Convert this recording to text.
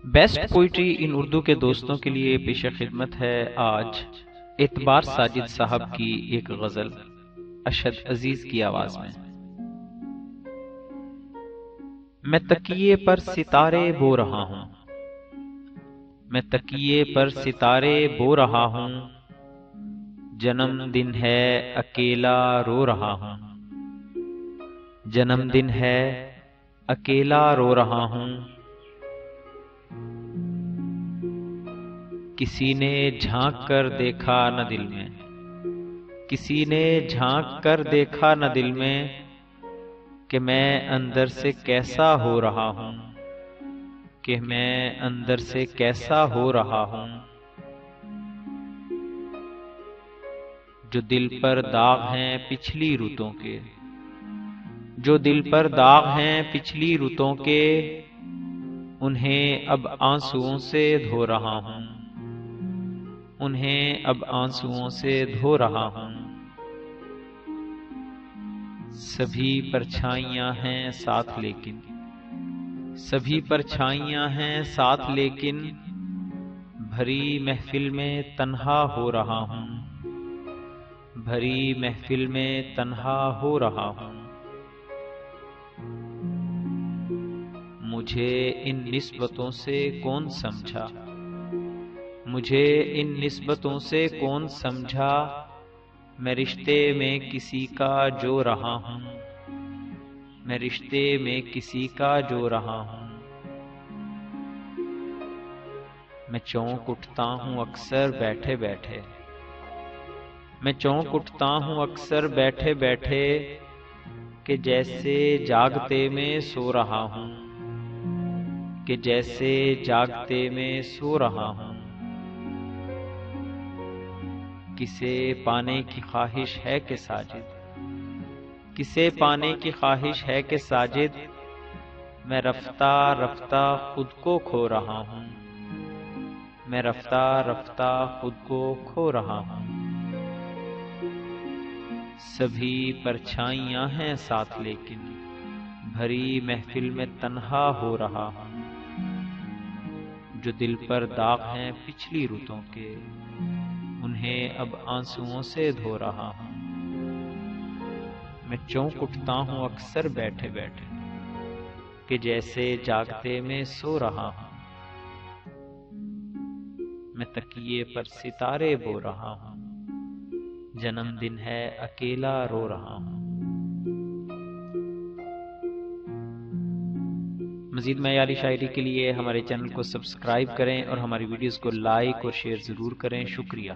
Best poetry ان اردو کے دوستوں کے لیے پیش خدمت ہے آج اعتبار ساجد صاحب کی ایک غزل اشد عزیز کی آواز میں تکیے پر ستارے بو رہا ہوں، میں تکیے پر ستارے بو رہا ہوں، جنم دن ہے اکیلا رو رہا ہوں، جنم دن ہے اکیلا رو رہا ہوں، کسی نے جھانک کر دیکھا نہ دل میں، کسی نے جھانک کر دیکھا نہ دل میں کہ میں اندر سے کیسا ہو رہا ہوں، کہ میں اندر سے کیسا ہو رہا ہوں، جو دل پر داغ ہیں پچھلی رتوں کے، جو دل پر داغ ہیں پچھلی رتوں کے، انہیں اب آنسوؤں سے دھو رہا ہوں، انہیں اب آنسوؤں سے دھو رہا ہوں، سبھی پرچھائیاں ہیں ساتھ لیکن، سبھی پرچھائیاں ہیں ساتھ لیکن، بھری محفل میں تنہا ہو رہا ہوں، بھری محفل میں تنہا ہو رہا ہوں، مجھے ان نسبتوں سے کون سمجھا، مجھے ان نسبتوں سے کون سمجھا، میں رشتے میں کسی کا جو رہا ہوں، میں رشتے میں کسی کا جو رہا ہوں، میں چونک اٹھتا ہوں اکثر بیٹھے بیٹھے، میں چونک اٹھتا ہوں اکثر بیٹھے بیٹھے کہ جیسے جاگتے میں سو رہا ہوں، کہ جیسے جاگتے میں سو رہا ہوں، کسے پانے کی خواہش ہے کہ ساجد، کسے پانے کی خواہش ہے کہ ساجد، میں رفتہ رفتہ خود کو کھو رہا ہوں، میں رفتہ رفتہ خود کو کھو رہا ہوں، سبھی پرچھائیاں ہیں ساتھ لیکن، بھری محفل میں تنہا ہو رہا ہوں، جو دل پر داغ ہیں پچھلی رتوں کے، انہیں اب آنسوؤں سے دھو رہا ہوں، میں چونک اٹھتا ہوں اکثر بیٹھے بیٹھے کہ جیسے جاگتے میں سو رہا ہوں، میں تکیے پر ستارے بو رہا ہوں، جنم دن ہے اکیلا رو رہا ہوں۔ مزید معیاری شاعری کے لیے ہمارے چینل کو سبسکرائب کریں اور ہماری ویڈیوز کو لائک اور شیئر ضرور کریں۔ شکریہ۔